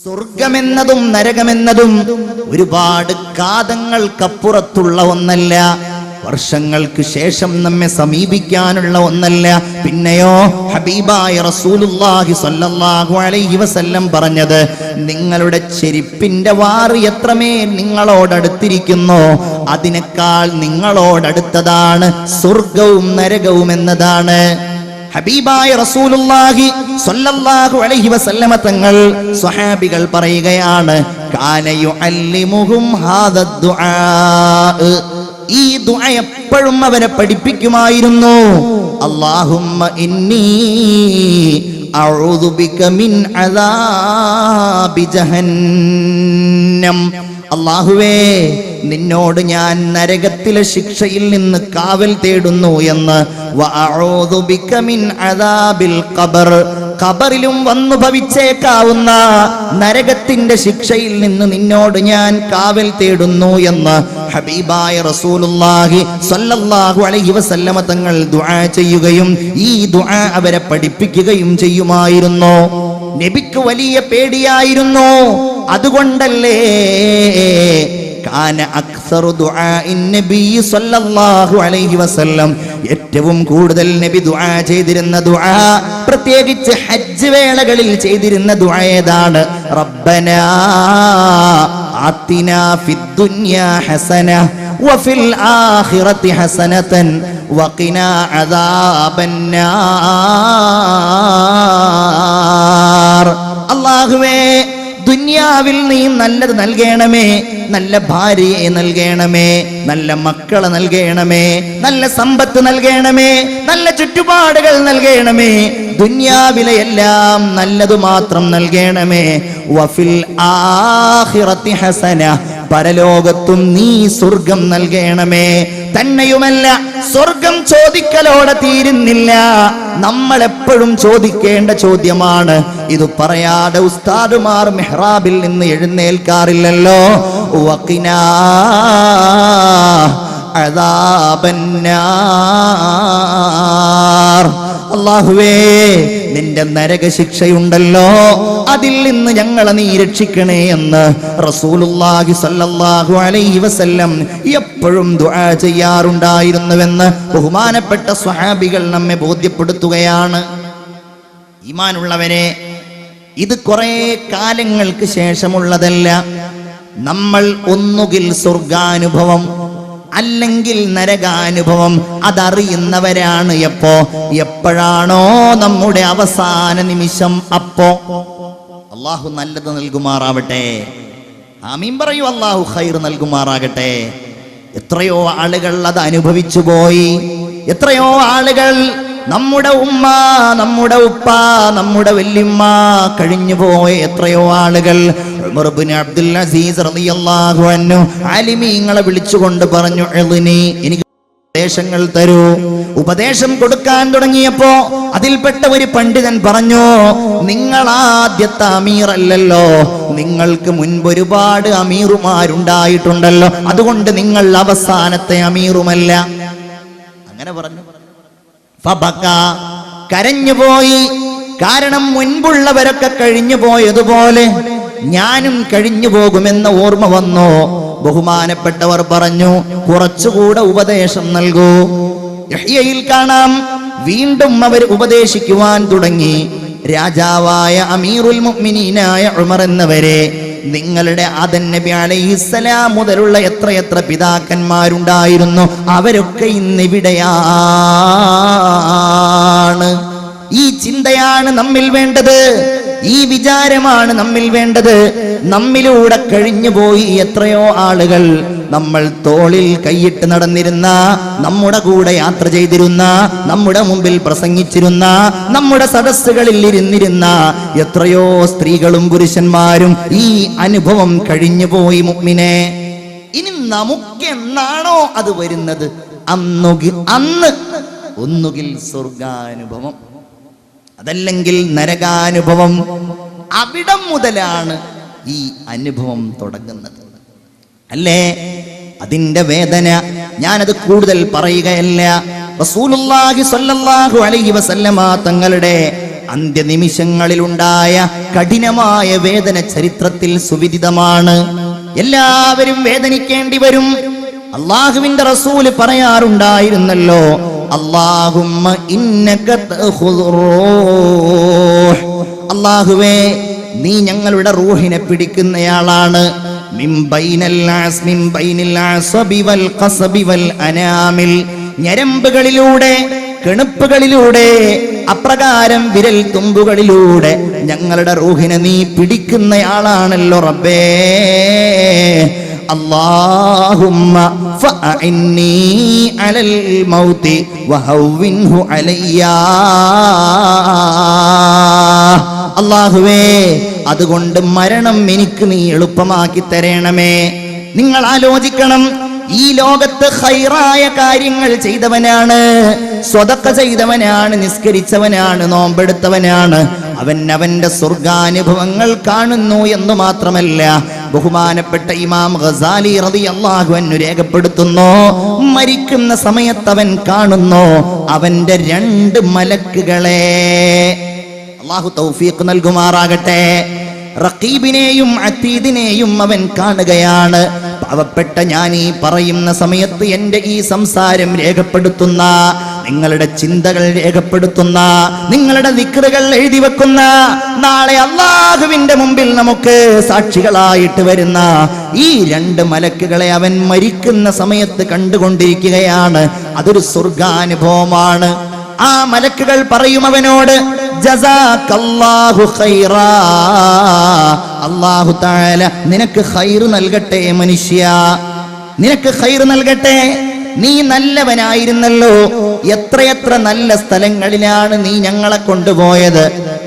സ്വർഗമെന്നതും നരകമെന്നതും ഒരുപാട് കാതങ്ങൾക്കപ്പുറത്തുള്ള ഒന്നല്ല, വർഷങ്ങൾക്ക് ശേഷം നമ്മെ സമീപിക്കാനുള്ള ഒന്നല്ല. പിന്നെയോ ഹബീബായ റസൂലുള്ളാഹി സ്വല്ലല്ലാഹു അലൈഹി വസല്ലം പറഞ്ഞത്, നിങ്ങളുടെ ചെരുപ്പിന്റെ വാറ് എത്രമേൽ നിങ്ങളോടടുത്തിരിക്കുന്നോ അതിനേക്കാൾ നിങ്ങളോടടുത്തതാണ് സ്വർഗവും നരകവും എന്നതാണ്. ഹബീബായ റസൂലുള്ളാഹി സ്വല്ലല്ലാഹു അലൈഹി വസല്ലമ തങ്ങൾ സ്വഹാബികൾ പറയുകയാണ്, കാന യുഅല്ലിമുഹും ഹാദ ദുആ, ഈ ദുആ എപ്പോഴും അവരെ പഠിപ്പിക്കുമായിരുന്നു. അല്ലാഹുമ്മ ഇന്നി അഊദു ബിക മിൻ അദാബി ജഹന്നം, അല്ലാഹുവേ നിന്നോട് ഞാൻ നരകത്തിലെ ശിക്ഷയിൽ നിന്ന് കാവൽ തേടുന്നു എന്ന്. വഅഊദു ബിക മിൻ അദാബിൽ ഖബർ, ഖബറിലും വന്നു ഭവിച്ചേക്കാവുന്ന നരകത്തിന്റെ ശിക്ഷയിൽ നിന്ന് നിന്നോട് ഞാൻ കാവൽ തേടുന്നു എന്ന് ഹബീബായ റസൂലുള്ളാഹി സ്വല്ലല്ലാഹു അലൈഹി വസല്ലമ തങ്ങൾ ദുആ ചെയ്യുകയും ഈ ദുആ അവരെ പഠിപ്പിക്കുകയും ചെയ്യുമായിരുന്നു. നബിക്ക് വലിയ പേടിയായിരുന്നു. അതുകൊണ്ടല്ലേ കാന അക്സറു ദുആഇൻ നബി സ്വല്ലല്ലാഹു അലൈഹി വസല്ലം, ഏറ്റവും കൂടുതൽ നബി ദുആ ചെയ്തിരുന്ന ദുആ, പ്രത്യേകിച്ച് ഹജ്ജ് വേളകളിൽ ചെയ്തിരുന്ന ദുആ ഏതാണ്? റബ്ബനാ ആതിനാ ഫിദ്ദുനിയാ ഹസന വഫിൽ ആഖിറതി ഹസനതൻ വഖിനാ അദാബന്നാർ. അല്ലാഹുവേ ദുനിയാവിൽ നീ നല്ലത് നൽകണമേ, നല്ല ഭാര്യയെ നൽകണമേ, നല്ല മക്കളെ നൽകണമേ, നല്ല സമ്പത്ത് നൽകണമേ, നല്ല ചുറ്റുപാടുകൾ നൽകണമേ, ദുനിയാവിലെ എല്ലാം നല്ലത് മാത്രം നൽകണമേ. വഫിൽ ആഖിറതി ഹസന, പരലോകത്തും നീ സ്വർഗം നൽകണമേ. തന്നെയുമല്ല, സ്വർഗം ചോദിക്കലോടെ തീരുന്നില്ല. നമ്മൾ എപ്പോഴും ചോദിക്കേണ്ട ചോദ്യമാണ്. ഇത് പറയാതെ ഉസ്താദുമാർ മെഹ്റാബിൽ നിന്ന് എഴുന്നേൽക്കാറില്ലല്ലോ. വഖിനാ അദാബന്നാർ, അല്ലാഹുവേ നിന്റെ നരകശിക്ഷയുണ്ടല്ലോ, അതിൽ നിന്ന് ഞങ്ങളെ നീ രക്ഷിക്കണേ എന്ന് റസൂലുള്ളാഹി സ്വല്ലല്ലാഹു അലൈഹി വസല്ലം എപ്പോഴും ദുആ ചെയ്യാറുണ്ടായിരുന്നുവെന്ന് ബഹുമാനപ്പെട്ട സ്വഹാബികൾ നമ്മെ ബോധ്യപ്പെടുത്തുകയാണ്. ഈമാനുള്ളവരെ, ഇത് കുറെ കാലങ്ങൾക്ക് ശേഷമുള്ളതല്ല. നമ്മൾ ഒന്നുകിൽ സ്വർഗാനുഭവം അല്ലെങ്കിൽ നരകാനുഭവം അതറിയുന്നവരാണ്. എപ്പോഴാണോ നമ്മുടെ അവസാന നിമിഷം, അപ്പോ അല്ലാഹു നല്ലത് നൽകുമാറാവട്ടെ. ആമീൻ പറയൂ. അല്ലാഹു ഖൈർ നൽകുമാറാകട്ടെ. എത്രയോ ആളുകൾ അത് അനുഭവിച്ചു പോയി. എത്രയോ ആളുകൾ, നമ്മുടെ ഉമ്മ, നമ്മുടെ ഉപ്പ, നമ്മുടെ വല്യമ്മ കഴിഞ്ഞു പോയ എത്രയോ ആളുകൾ. ഉമർ ഇബ്നു അബ്ദുൽ അസീസ് റളിയല്ലാഹു അൻഹു ആലിമീങ്ങളെ വിളിച്ചുകൊണ്ട് പറഞ്ഞു, എനിക്ക് ഉപദേശങ്ങൾ തരൂ. ഉപദേശം കൊടുക്കാൻ തുടങ്ങിയപ്പോ അതിൽപ്പെട്ട ഒരു പണ്ഡിതൻ പറഞ്ഞു, നിങ്ങൾ ആദ്യത്തെ അമീർ അല്ലല്ലോ, നിങ്ങൾക്ക് മുൻപ് ഒരുപാട് അമീറുമാരുണ്ടായിട്ടുണ്ടല്ലോ, അതുകൊണ്ട് നിങ്ങൾ അവസാനത്തെ അമീറുമല്ല. അങ്ങനെ പറഞ്ഞു. ഫബക, കരഞ്ഞുപോയി. കാരണം മുൻപുള്ളവരൊക്കെ കഴിഞ്ഞു പോയതുപോലെ ഞാനും കഴിഞ്ഞു പോകുമെന്ന ഓർമ്മ വന്നു. ബഹുമാനപ്പെട്ടവർ പറഞ്ഞു, കുറച്ചുകൂടെ ഉപദേശം നൽകൂ. യഹ്യയിൽ കാണാം, വീണ്ടും അവർ ഉപദേശിക്കുവാൻ തുടങ്ങി. രാജാവായ അമീറുൽ മുഅ്മിനീനായ ഉമർ എന്നവരെ, നിങ്ങളുടെ ആദം നബി അലൈഹിസ്സലാം മുതലുള്ള എത്രയെത്ര പിതാക്കന്മാരുണ്ടായിരുന്നു, അവരൊക്കെ ഇന്നിവിടെയാണ്. ഈ ചിന്തയാണ് നമ്മിൽ വേണ്ടത്. ഈ വിചാരമാണ് നമ്മിൽ വേണ്ടത്. നമ്മിലൂടെ കഴിഞ്ഞുപോയി എത്രയോ ആളുകൾ. നമ്മൾ തോളിൽ കൈയിട്ട് നടന്നിരുന്ന, നമ്മുടെ കൂടെ യാത്ര ചെയ്തിരുന്ന, നമ്മുടെ മുമ്പിൽ പ്രസംഗിച്ചിരുന്ന, നമ്മുടെ സദസ്സുകളിൽ ഇരുന്നിരുന്ന എത്രയോ സ്ത്രീകളും പുരുഷന്മാരും ഈ അനുഭവം കഴിഞ്ഞുപോയി. മുഅ്മിനെ, ഇനി നമുക്കെന്നാണോ അത് വരുന്നത്, അന്ന് ഒന്നുകിൽ സ്വർഗാനുഭവം അതല്ലെങ്കിൽ നരകാനുഭവം. അവിടം മുതലാണ് ഈ അനുഭവം തുടങ്ങുന്നത്, അല്ലേ? അതിന്റെ വേദന ഞാനത് കൂടുതൽ പറയുകയല്ല. റസൂലുള്ളാഹി സ്വല്ലല്ലാഹു അലൈഹി വസല്ലമ തങ്ങളുടെ അന്ത്യനിമിഷങ്ങളിലുണ്ടായ കഠിനമായ വേദന ചരിത്രത്തിൽ സുവിദിതമാണ്. എല്ലാവരും വേദനിക്കേണ്ടി വരും. അള്ളാഹുവിന്റെ റസൂല് പറയാറുണ്ടായിരുന്നല്ലോ, അല്ലാഹുമ്മ ഇന്നക തഖുദുർ റൂഹ്, അല്ലാഹുവേ നീ ഞങ്ങളുടെ റൂഹിനെ പിടിക്കുന്നയാളാണ്. മിൻ ബൈനൽ അസ്ബി വൽ ഖസ്ബി വൽ അനാമിൽ, ഞരമ്പുകളിലൂടെ കെണുപ്പുകളിലൂടെ അപ്രകാരം വിരൽ തുമ്പുകളിലൂടെ ഞങ്ങളുടെ റൂഹിനെ നീ പിടിക്കുന്നയാളാണല്ലോ റബ്ബേ. അല്ലാഹുമ്മ ഫഅഇന്നി അലൽ മൗതി വഹവ്വിൻഹു അലയ്യാ. അല്ലാഹുവേ അതുകൊണ്ട് മരണം എനിക്ക് നീ എളുപ്പമാക്കി തരണമേ. നിങ്ങൾ ആലോചിക്കണം, ഈ ലോകത്ത് ഖൈറായ കാര്യങ്ങൾ ചെയ്തവനാണ്, സ്വതക്ക ചെയ്തവനാണ്, നിസ്കരിച്ചവനാണ്, നോമ്പെടുത്തവനാണ്, അവൻ അവന്റെ സ്വർഗാനുഭവങ്ങൾ കാണുന്നു എന്ന് മാത്രമല്ല, ബഹുമാനപ്പെട്ട ഇമാം ഗസാലി റളിയല്ലാഹു അൻഹു രേഖപ്പെടുത്തുന്നു, മരിക്കുന്ന സമയത്ത് അവൻ കാണുന്നു അവന്റെ 2 മലക്കുകളെ. അല്ലാഹു തൗഫീഖ് നൽകുമാറാകട്ടെ. റഖീബിനെയും അതീദിനെയും അവൻ കാണുകയാണ്. പാവപ്പെട്ട ഞാൻ ഈ പറയുന്ന സമയത്ത് എൻ്റെ ഈ സംസാരം രേഖപ്പെടുത്തുന്ന, നിങ്ങളുടെ ചിന്തകൾ രേഖപ്പെടുത്തുന്ന, നിങ്ങളുടെ ദിക്റുകൾ എഴുതി വെക്കുന്ന, നാളെ അല്ലാഹുവിന്റെ മുമ്പിൽ നമുക്ക് സാക്ഷികളായിട്ട് വരുന്ന ഈ 2 മലക്കുകളെ അവൻ മരിക്കുന്ന സമയത്ത് കണ്ടുകൊണ്ടിരിക്കുകയാണ്. അതൊരു സ്വർഗാനുഭവമാണ്. ആ മലക്കുകൾ പറയും അവനോട്, ജസാകല്ലാഹു ഖൈറാ, അല്ലാഹു തആല നിനക്ക് ഖൈർ നൽകട്ടെ മനുഷ്യ, നിനക്ക് ഖൈർ നൽകട്ടെ. നീ നല്ലവനായിരുന്നല്ലോ, എത്രയെത്ര നല്ല സ്ഥലങ്ങളിലാണ് നീ ഞങ്ങളെ കൊണ്ടുപോയത്,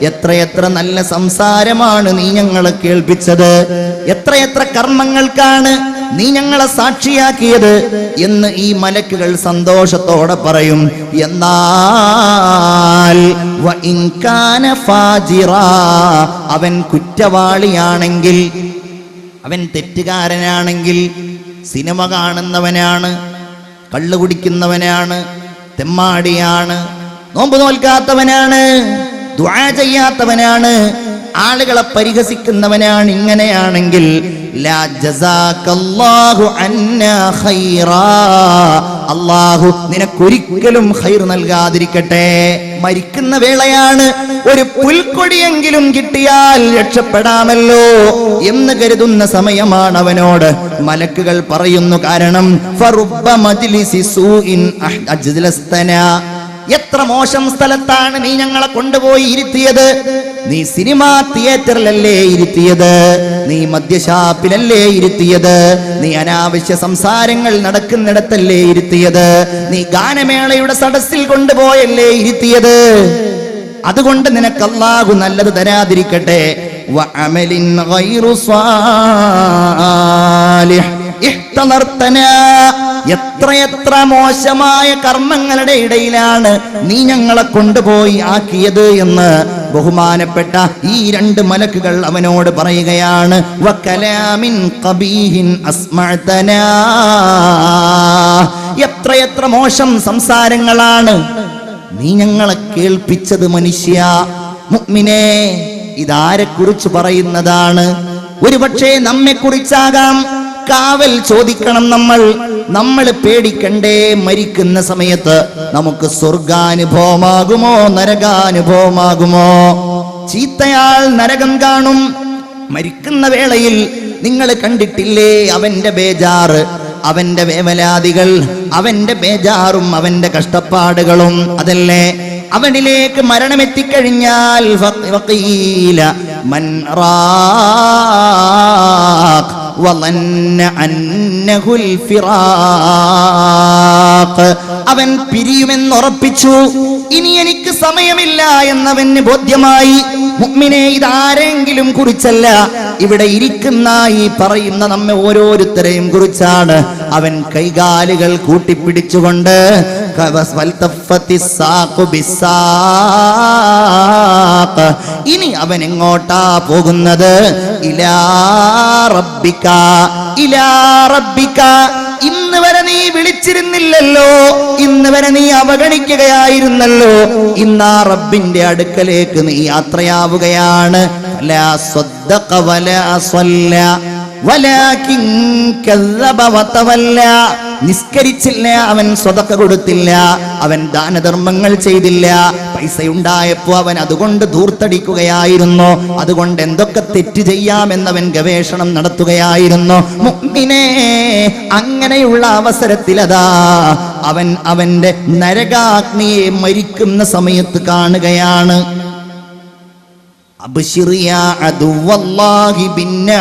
എത്രയെത്ര നല്ല സംസാരമാണ് നീ ഞങ്ങളെ കേൾപ്പിച്ചത്, എത്രയെത്ര കർമ്മങ്ങൾക്കാണ് നീ ഞങ്ങളെ സാക്ഷിയാക്കിയത് എന്ന് ഈ മലക്കുകൾ സന്തോഷത്തോടെ പറയും. എന്നാൽ വഇൻ കാന ഫാജിറാ, അവൻ കുറ്റവാളിയാണെങ്കിൽ, അവൻ തെറ്റുകാരനാണെങ്കിൽ, സിനിമ കാണുന്നവനാണ്, കള്ളു കുടിക്കുന്നവനാണ്, തെമ്മാടിയാണ്, നോമ്പ് നോൽക്കാത്തവനാണ്, ദുആ ചെയ്യാത്തവനാണ്, ആളുകളെ പരിഹസിക്കുന്നവനാണ്, ഇങ്ങനെയാണെങ്കിൽ ലാ ജസാകല്ലാഹു അന്നാ ഖൈറാ, അല്ലാഹു നിനക്കൊരിക്കലും ഖൈർ നൽകാതിരിക്കട്ടെ. മരിക്കുന്ന വേളയാണ്, ഒരു പുൽക്കൊടിയെങ്കിലും കിട്ടിയാൽ രക്ഷപ്പെടാമല്ലോ എന്ന് കരുതുന്ന സമയമാണ് അവനോട് മലക്കുകൾ പറയുന്നു. കാരണം ഫറുബ്ബ മജ്ലിസി സൂഇൻ അജ്ലസ്തനാ, എത്ര മോശം സ്ഥലത്താണ് നീ ഞങ്ങളെ കൊണ്ടുപോയി ഇരുത്തിയത്. നീ സിനിമാ തിയേറ്ററിലല്ലേ ഇരുത്തിയത്, നീ മദ്യഷാപ്പിലല്ലേ ഇരുത്തിയത്, നീ അനാവശ്യ സംസാരങ്ങൾ നടക്കുന്നിടത്തല്ലേ ഇരുത്തിയത്, നീ ഗാനമേളയുടെ സദസ്സിൽ കൊണ്ടുപോയല്ലേ ഇരുത്തിയത്. അതുകൊണ്ട് നിനക്ക് അല്ലാഹു നല്ലത് തരാതിരിക്കട്ടെ. വഅമലിൻ ഗൈറു സ്വാലിഹ് ഇഹ്തലർതനാ, എത്രയെത്ര മോശമായ കർമ്മങ്ങളുടെ ഇടയിലാണ് നീ ഞങ്ങളെ കൊണ്ടുപോയി ആക്കിയത് എന്ന് ബഹുമാനപ്പെട്ട ഈ 2 മലക്കുകൾ അവനോട് പറയുകയാണ്. വകലാമിൻ ഖബീഹിൻ അസ്മഅതനാ, എത്രയെത്ര മോശം സംസാരങ്ങളാണ് നീ ഞങ്ങളെ കേൾപ്പിച്ചത് മനുഷ്യ. മുഅ്മിനേ, ഇതാരെ കുറിച്ച് പറയുന്നതാണ്? ഒരുപക്ഷേ നമ്മെ കുറിച്ചാകാം. കാവൽ ചോദിക്കണം നമ്മൾ പേടിക്കണ്ടേ? മരിക്കുന്ന സമയത്ത് നമുക്ക് സ്വർഗാനുഭവമാകുമോ നരകാനുഭവമാകുമോ? ചീത്തയാൾ നരകം കാണും. മരിക്കുന്ന വേളയിൽ നിങ്ങൾ കണ്ടിട്ടില്ലേ അവന്റെ ബേജാറ്, അവന്റെ വേവലാതികൾ, അവന്റെ ബേജാറും അവന്റെ കഷ്ടപ്പാടുകളും. അതല്ലേ അവനിലേക്ക് മരണമെത്തിക്കഴിഞ്ഞാൽ വഖീല മൻ റാഖ് വളന്ന അന്നഹുൽ ഫിറാഖ്, അവൻ പിരിയുമെന്നുറപ്പിച്ചു. ഇനി എനിക്ക് സമയമില്ല എന്നവന് ബോധ്യമായി. മുഅ്മിനേ, ഇതാരെങ്കിലും കുറിച്ചല്ല, ഇവിടെ ഇരിക്കുന്ന ഈ പറയുന്ന നമ്മെ ഓരോരുത്തരെയും കുറിച്ചാണ്. അവൻ കൈകാലുകൾ കൂട്ടിപ്പിടിച്ചുകൊണ്ട് ഇനി അവൻ എങ്ങോട്ടാ പോകുന്നത്? ഇലാ റബ്ബിക, ഇലാ റബ്ബിക, ഇന്ന് വരെ നീ വിളിച്ചിരുന്നില്ലല്ലോ, ഇന്ന് വരെ നീ അവഗണിക്കുകയായിരുന്നല്ലോ, ഇന്നാ റബ്ബിന്റെ അടുക്കലേക്ക് നീ യാത്രയാവുകയാണ്. ലാ സ്വദ്ദഖ വലാ സ്വല്ല വലാകിൻ കല്ലബ വതവല്ല. നിസ്കരിച്ചില്ല, അവൻ സ്വതക്ക കൊടുത്തില്ല, അവൻ ദാനധർമ്മങ്ങൾ ചെയ്തില്ല. പൈസയുണ്ടായപ്പോ അവൻ അതുകൊണ്ട് ധൂർത്തടിക്കുകയായിരുന്നു, അതുകൊണ്ട് എന്തൊക്കെ തെറ്റ് ചെയ്യാമെന്നവൻ ഗവേഷണം നടത്തുകയായിരുന്നു. മുഅ്മിനേ, അങ്ങനെയുള്ള അവസരത്തിലതാ അവൻ അവന്റെ നരകാഗ്നിയെ മരിക്കുന്ന സമയത്ത് കാണുകയാണ്. അബ്ശിർ യാ അദുവല്ലാഹി ബിന്നാർ.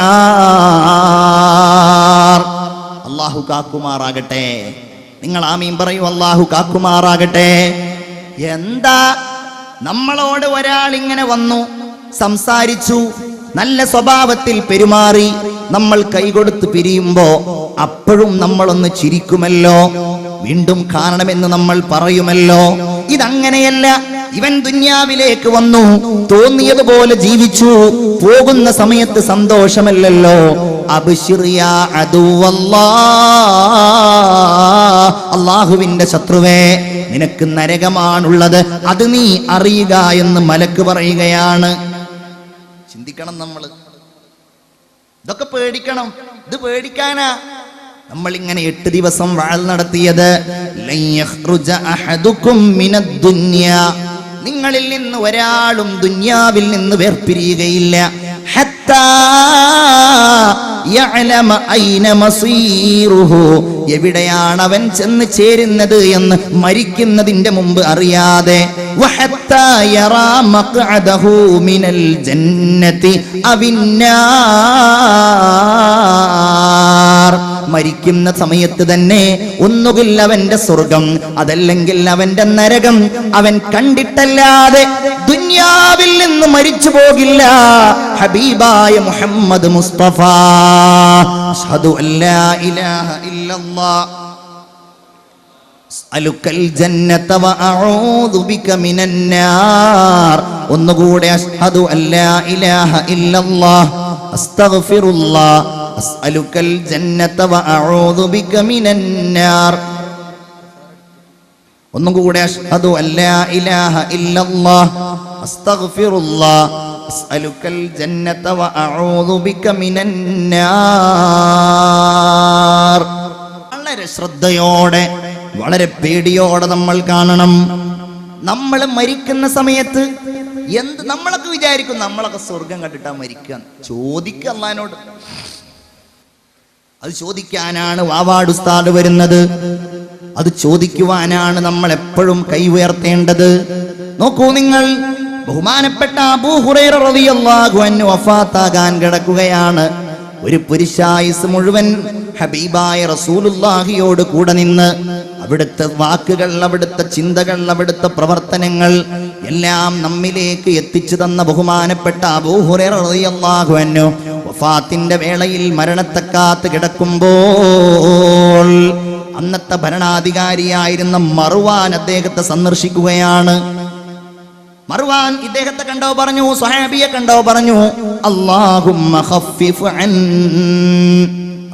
അല്ലാഹു കാക്കുമാറാകട്ടെ. നിങ്ങൾ ആമീൻ പറയൂ. അല്ലാഹു കാക്കുമാറാകട്ടെ. എന്താ, നമ്മളോട് ഒരാൾ ഇങ്ങനെ വന്നു, സംസാരിച്ചു, നല്ല സ്വഭാവത്തിൽ പെരുമാറി, നമ്മൾ കൈകൊടുത്ത് പിരിയുമ്പോ അപ്പോഴും നമ്മളൊന്ന് ചിരിക്കുമല്ലോ, വീണ്ടും കാണണമെന്ന് നമ്മൾ പറയുമല്ലോ. ഇതങ്ങനെയല്ല. ഇവൻ ദുന്യാവിലേക്ക് വന്നു, തോന്നിയതുപോലെ ജീവിച്ചു, പോകുന്ന സമയത്ത് സന്തോഷമല്ലല്ലോ. അബ്ശിർ യാ അദുവല്ലാഹ്, അല്ലാഹുവിന്റെ ശത്രുവേ, നിനക്ക് നരകമാണുള്ളത്, അത് നീ അറിയുക എന്ന് മലക്ക് പറയുകയാണ്. ചിന്തിക്കണം, നമ്മൾ ഇതൊക്കെ പേടിക്കണം. ഇത് പേടിക്കാനാ നമ്മൾ ഇങ്ങനെ 8 ദിവസം വഅൽ നടത്തിയത്. ലൻ യഖ്റുജ അഹദുകും മിനദ് ദുനിയാ, നിങ്ങളിൽ നിന്ന് ഒരാളും ദുനിയാവിൽ നിന്ന് വേർപിരിയുകയില്ല. ഹത്താ യഅലമ ഐന മസീറുഹു, എവിടെയാണ് അവൻ ചെന്ന് ചേരുന്നത് എന്ന് മരിക്കുന്നതിന്റെ മുമ്പ് അറിയാതെ. വഹത്താ യറാ മഖ്അദഹു മിനൽ ജന്നതി അവിന്നാർ, മരിക്കുന്ന സമയത്ത് തന്നെ ഒന്നുകിൽ അവന്റെ സ്വർഗം, അതല്ലെങ്കിൽ അവന്റെ നരകം അവൻ കണ്ടിട്ടല്ലാതെ ദുനിയാവിൽ നിന്ന് മരിച്ചു പോകില്ല. ഹബീബായ മുഹമ്മദ് മുസ്തഫ അഷ്ഹദു അല്ലാ ഇലാഹ ഇല്ലല്ലാഹ് അസ്അലുക്കൽ ജന്നത വഅഊദു ബിക മിനന്നാർ. ഒന്നുകൂടെ അഷ്ഹദു അല്ലാ ഇലാഹ ഇല്ലല്ലാഹ് അസ്തഗ്ഫിറുല്ലാഹ് അസ്അലുക്കൽ ജന്നത വഅഊദു ബിക മിനന്നാർ. ഒന്നുകൂടെ അഷ്ഹദു അല്ലാ ഇലാഹ ഇല്ലല്ലാഹ് അസ്തഗ്ഫിറുല്ലാഹ് അസ്അലുക്കൽ ജന്നത വഅഊദു ബിക മിനന്നാർ. വളരെ ശ്രദ്ധയോടെ, വളരെ പേടിയോടെ നമ്മൾ കാണണം. നമ്മൾ മരിക്കുന്ന സമയത്ത് നമ്മളൊക്കെ വിചാരിക്കും നമ്മളൊക്കെ സ്വർഗം കണ്ടിട്ടാ മരിക്കുക. ചോദിക്കുക അല്ലാഹുവിനോട്. അത് ചോദിക്കാനാണ് വാവാട് ഉസ്താദ് വരുന്നത്. അത് ചോദിക്കുവാനാണ് നമ്മൾ എപ്പോഴും കൈ ഉയർത്തേണ്ടത്. നോക്കൂ നിങ്ങൾ, ബഹുമാനപ്പെട്ട അബൂ ഹുറൈറ റളിയല്ലാഹു അൻഹു വഫാത്താകാൻ കിടക്കുകയാണ്. ഒരു പുരുഷായുസ് മുഴുവൻ ഹബീബായ റസൂലുള്ളാഹിയോട് കൂടെ നിന്ന് അവിടുത്തെ വാക്കുകൾ, അവിടുത്തെ ചിന്തകൾ, അവിടുത്തെ പ്രവർത്തനങ്ങൾ എല്ലാം നമ്മിലേക്ക് എത്തിച്ചു തന്ന ബഹുമാനപ്പെട്ട അബൂ ഹുറൈറ റളിയല്ലാഹു അൻഹു വഫാത്തിന്റെ വേളയിൽ മരണത്തെ കാത്ത് കിടക്കുമ്പോൾ അന്നത്തെ ഭരണാധികാരിയായിരുന്ന മർവാൻ അദ്ദേഹത്തെ സന്ദർശിക്കുകയാണ്. മർവാൻ ഇദ്ദേഹത്തെ കണ്ടോ പറഞ്ഞു, സ്വഹാബിയെ കണ്ടോ പറഞ്ഞു, അല്ലാഹുമ്മ ഖഫിഫ് അൻ,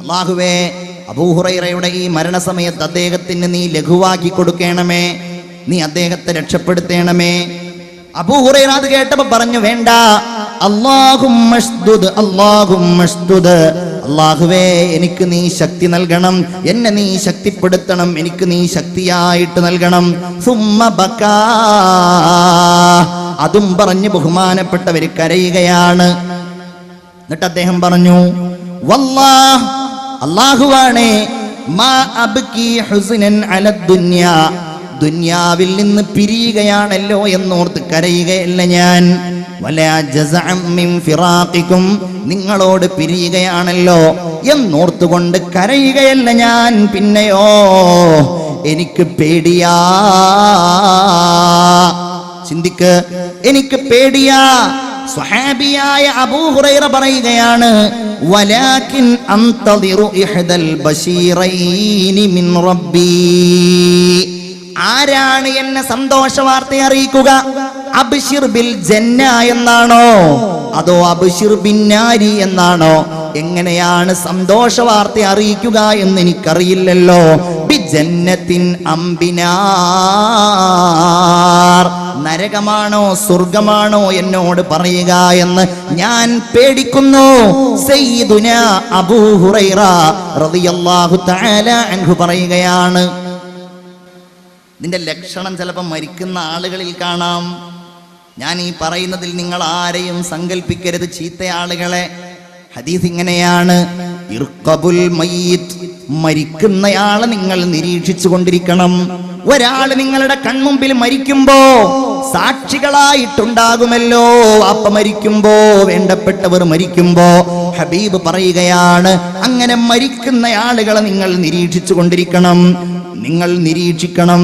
അല്ലാഹുവേ അബൂ ഹുറൈറയുടെ ഈ മരണസമയത്ത് അദ്ദേഹത്തിന് നീ ലഘുവാക്കി കൊടുക്കണമേ, നീ അദ്ദേഹത്തെ രക്ഷപ്പെടുത്തണമേ. അബൂ ഹുറൈറ അത് കേട്ടപ്പോ പറഞ്ഞു, വേണ്ട, അല്ലാഹുമ്മശ്ദുദ് അല്ലാഹുമ്മശ്ദുദ്, അല്ലാഹുവേ എനിക്ക് നീ ശക്തി നൽകണം, എന്നെ നീ ശക്തിപ്പെടുത്തണം, എനിക്ക് നീ ശക്തിയായിട്ട് നൽകണം. സുമ്മ ബകാ, അതും പറഞ്ഞ് ബഹുമാനപ്പെട്ടവര് കരയുകയാണ്. എന്നിട്ട് അദ്ദേഹം പറഞ്ഞു, വല്ലാഹ്, അല്ലാഹുവാണേ, മാ അബ്കി ഹുസ്നൻ അലദ് ദുനിയാ, ദുനിയാവിൽ നിന്ന് പിരിയുകയാണല്ലോ എന്നോർത്ത് കരയുകയല്ല ഞാൻ. വലാ ജസഅം മിൻ ഫിറാഖികും, നിങ്ങളോട് പിരിയുകയാണല്ലോ എന്നോർത്തുകൊണ്ട് കരയുകയല്ല ഞാൻ. പിന്നെയോ എനിക്ക് പേടിയാ. ചിന്തിക്ക്, എനിക്ക് പേടിയാ. സ്വഹാബിയായ അബൂ ഹുറൈറ പറയുകയാണ്, വലാകിൻ അൻതദിറു ഇഹ്ദൽ ബശീറൈനി മിൻ റബ്ബി, ആരാണ് എന്നെ സന്തോഷ വാർത്ത അറിയിക്കുക? അബ്ശിർ ബിൽ ജന്ന എന്നാണോ അതോ അബ്ശിർ ബിന്നാരി എന്നാണോ? എങ്ങനെയാണ് സന്തോഷ വാർത്ത അറിയിക്കുക എന്ന് എനിക്കറിയില്ലല്ലോ. ബി ജന്നത്തിൻ അംബിനാർ, നരകമാണോ സ്വർഗമാണോ എന്നോട് പറയുക എന്ന് ഞാൻ പേടിക്കുന്നു. സയ്യിദുനാ അബൂ ഹുറൈറ റളിയല്ലാഹു തആല അൻഹു പറയുകയാണ്. ഇതിന്റെ ലക്ഷണം ചിലപ്പോൾ മരിക്കുന്ന ആളുകളിൽ കാണാം. ഞാൻ ഈ പറയുന്നതിൽ നിങ്ങൾ ആരെയും സങ്കല്പിക്കരുത് ചീത്ത ആളുകളെ. ഹദീസ് ഇങ്ങനെയാണ്: ഇർഖബുൽ മയ്യിത്ത്, മരിക്കുന്നയാളെ നിങ്ങൾ നിരീക്ഷിച്ചു കൊണ്ടിരിക്കണം. ഒരാൾ നിങ്ങളുടെ കൺമുമ്പിൽ മരിക്കുമ്പോ സാക്ഷികളായിട്ടുണ്ടാകുമല്ലോ. അപ്പ മരിക്കുമ്പോ, വേണ്ടപ്പെട്ടവർ മരിക്കുമ്പോ ഹബീബ് പറയുകയാണ്, അങ്ങനെ മരിക്കുന്ന ആളുകളെ നിങ്ങൾ നിരീക്ഷിച്ചു കൊണ്ടിരിക്കണം. നിങ്ങൾ നിരീക്ഷിക്കണം.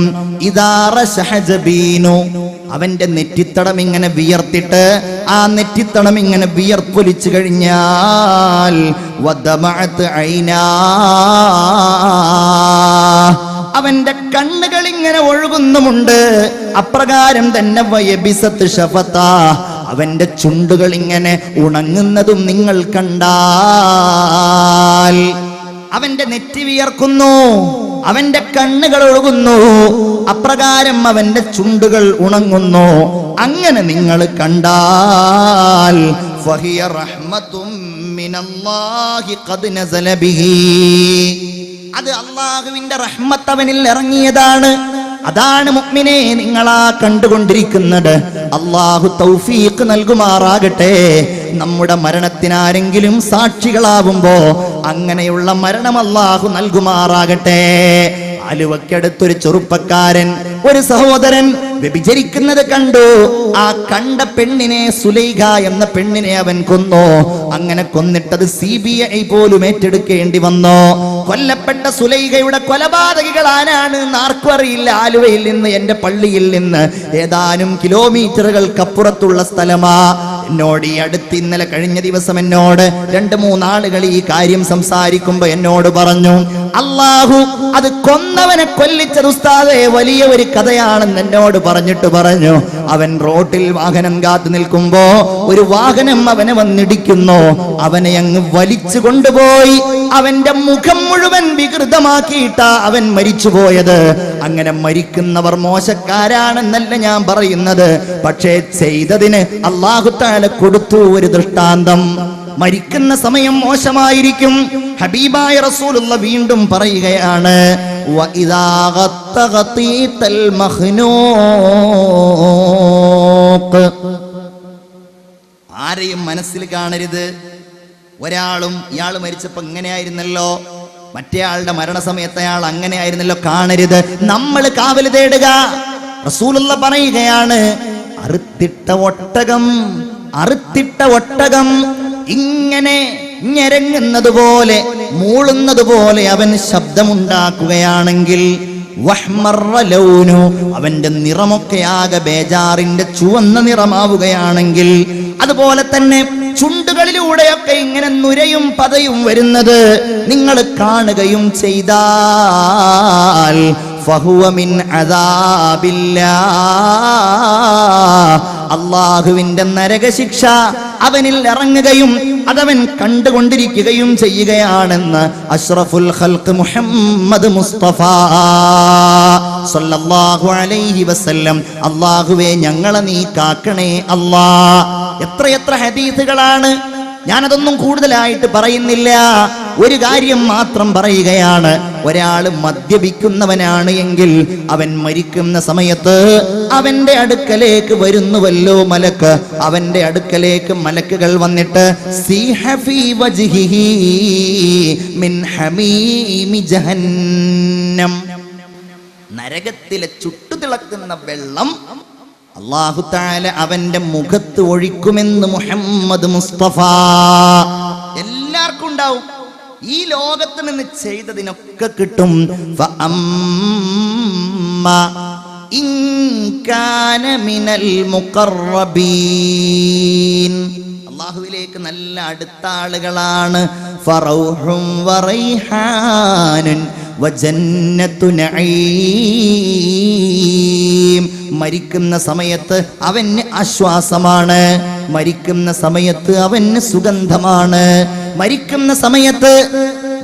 ഇദാറ ശഹജബീനു, അവന്റെ നെറ്റിത്തടം ഇങ്ങനെ വിയർത്തിട്ട് ആ നെറ്റിത്തടം ഇങ്ങനെ വിയർപ്പൊലിച്ചു കഴിഞ്ഞാൽ വദമഅത് ഐനാ, അവന്റെ കണ്ണുകൾ ഇങ്ങനെ ഒഴുകുന്നുമുണ്ട്. അപ്രകാരം തന്നെ വയബിസത്ത് ഷഫത, അവന്റെ ചുണ്ടുകൾ ഇങ്ങനെ ഉണങ്ങുന്നതും നിങ്ങൾ കണ്ടാൽ. അവന്റെ നെറ്റി വിയർക്കുന്നു, അവന്റെ കണ്ണുകൾ ഒഴുകുന്നു, അപ്രകാരം അവന്റെ ചുണ്ടുകൾ ഉണങ്ങുന്നു. അങ്ങനെ നിങ്ങൾ കണ്ടാൽ ഫഹിയ റഹ്മത്തും മിനല്ലാഹി ഖദ് നസല ബിഹി, അത് അല്ലാഹുവിന്റെ റഹ്മത്ത് അവനിൽ ഇറങ്ങിയതാണ്. അതാണ് മുഅ്മിനേ നിങ്ങളാ കണ്ടുകൊണ്ടിരിക്കുന്നത്. അല്ലാഹു തൗഫീഖ് നൽകുമാറാകട്ടെ. നമ്മുടെ മരണത്തിനാരെങ്കിലും സാക്ഷികളാവുമ്പോ അങ്ങനെയുള്ള മരണം അല്ലാഹു നൽകുമാറാകട്ടെ. ആലുവക്കടുത്തൊരു ചെറുപ്പക്കാരൻ, ഒരു സഹോദരൻ വ്യഭിചരിക്കുന്നത് കണ്ടു. ആ കണ്ട പെണ്ണിനെ, സുലൈഖ എന്ന പെണ്ണിനെ അവൻ കൊന്നു. അങ്ങനെ കൊന്നിട്ടത് CBI പോലും ഏറ്റെടുക്കേണ്ടി വന്നു. കൊല്ലപ്പെട്ട സുലൈഖയുടെ കൊലപാതകികൾ ആരാണ് ആർക്കും അറിയില്ല. ആലുവയിൽ നിന്ന്, എന്റെ പള്ളിയിൽ നിന്ന് ഏതാനും കിലോമീറ്ററുകൾക്കപ്പുറത്തുള്ള സ്ഥലമാ. എന്നോട് ഈ അടുത്ത് ഇന്നലെ കഴിഞ്ഞ ദിവസം എന്നോട് 2-3 ആളുകൾ ഈ കാര്യം സംസാരിക്കുമ്പോ എന്നോട് പറഞ്ഞു, അല്ലാഹു അത് കൊന്നവനെ കൊല്ലിച്ചത് ഉസ്താദേ വലിയ ഒരു കഥയാണെന്ന് എന്നോട് പറഞ്ഞിട്ട് പറഞ്ഞു. അവൻ റോട്ടിൽ വാഹനം കാത്തു നിൽക്കുമ്പോ ഒരു വാഹനം അവനെ വന്നിടിക്കുന്നു. അവനെ അങ്ങ് വലിച്ചു കൊണ്ടുപോയി അവന്റെ മുഖം മുഴുവൻ വികൃതമാക്കിയിട്ടാ അവൻ മരിച്ചുപോയത്. അങ്ങനെ മരിക്കുന്നവർ മോശക്കാരാണെന്നല്ല ഞാൻ പറയുന്നത്, പക്ഷേ ചെയ്തതിന് അല്ലാഹു തആല കൊടുത്തു ഒരു ദൃഷ്ടാന്തം. മരിക്കുന്ന സമയം മോശമായിരിക്കും. ഹബീബായ റസൂലുള്ള വീണ്ടും പറയുകയാണ്, വഇദാ ഗത്തഗതീതൽ മഖ്നൂഖ്, ആരെയും മനസ്സിൽ കാണരുത്. ഒരാളും ഇയാൾ മരിച്ചപ്പോ ഇങ്ങനെയായിരുന്നല്ലോ, മറ്റേ ആളുടെ മരണസമയത്ത് അയാൾ അങ്ങനെയായിരുന്നല്ലോ കാണരുത്. നമ്മൾ കാവൽ തേടുക. റസൂലുള്ള പറയുകയാണ്, അറുത്തിട്ട ഒട്ടകം ഇങ്ങനെ ഞെരങ്ങുന്നത് പോലെ, മൂളുന്നത് പോലെ അവൻ ശബ്ദമുണ്ടാക്കുകയാണെങ്കിൽ വഹ്മറ ലൗനു, അവന്റെ നിറമൊക്കെ ആകെ ബേജാറിന്റെ ചുവന്ന നിറമാവുകയാണെങ്കിൽ, അതുപോലെ തന്നെ ചുണ്ടുകളിലൂടെയൊക്കെ ഇങ്ങനെ നുരയും പതയും വരുന്നത് നിങ്ങൾ കാണുകയും ചെയ്താൽ ഫഹുവ മിൻ അദാബില്ലാഹ്, അല്ലാഹുവിന്റെ നരകശിക്ഷ അവനിൽ ഇറങ്ങുകയും അതവൻ കണ്ടുകൊണ്ടിരിക്കുകയും ചെയ്യുകയാണെന്ന് അഷ്റഫുൽ ഖൽഖ് മുഹമ്മദ് മുസ്തഫ സല്ലല്ലാഹു അലൈഹി വസല്ലം. അല്ലാഹുവേ ഞങ്ങളെ നീ കാക്കണേ അല്ലാ. എത്രയെത്ര ഹദീസുകളാണ്. ഞാനതൊന്നും കൂടുതലായിട്ട് പറയുന്നില്ല. ഒരു കാര്യം മാത്രം പറയുകയാണ്, ഒരാൾ മദ്യപിക്കുന്നവനാണ് എങ്കിൽ അവൻ മരിക്കുന്ന സമയത്ത് അവന്റെ അടുക്കലേക്ക് വരുന്നുവല്ലോ മലക്ക്. അവന്റെ അടുക്കലേക്ക് മലക്കുകൾ വന്നിട്ട് സീഹ ഫീ വജ്ഹിഹി മിൻ ഹമീമി ജഹന്നം, നരകത്തിലെ ചുട്ടുതിളക്കുന്ന വെള്ളം അല്ലാഹു തആല അവന്റെ മുഖത്ത് ഒഴിക്കുമെന്ന് മുഹമ്മദ് മുസ്തഫ. എല്ലാവർക്കും ഉണ്ടാവും. ഈ ലോകത്ത് നിന്ന് ചെയ്തതിനൊക്കെ കിട്ടും. ഇൻ കാന മിനൽ മുഖറബീൻ, അല്ലാഹുവിലേക്ക് നല്ല അടുത്ത ആളുകളാണ്. ഫറൗഹും വറൈഹാനുൻ വജന്നത്തു നഈം. മരിക്കുന്ന സമയത്ത് അവന് ആശ്വാസമാണ്, മരിക്കുന്ന സമയത്ത് അവന് സുഗന്ധമാണ്, മരിക്കുന്ന സമയത്ത്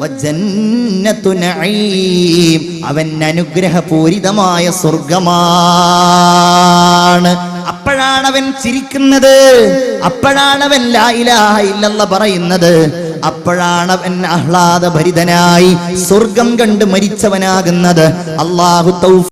വജന്നത്തു നഈം അവൻ അനുഗ്രഹപൂരിതമായ സ്വർഗമാണ്. അപ്പോഴാണ് അവൻ ചിരിക്കുന്നത്, അപ്പോഴാണ് അവൻ ലാ ഇലാഹ ഇല്ലല്ലാഹ് പറയുന്നത്, അപ്പോഴാണ് അവൻ ആഹ്ലാദഭരിതനായി സ്വർഗം കണ്ട് മരിച്ചവനാകുന്നത്. അല്ലാഹു തൗഫീഖ്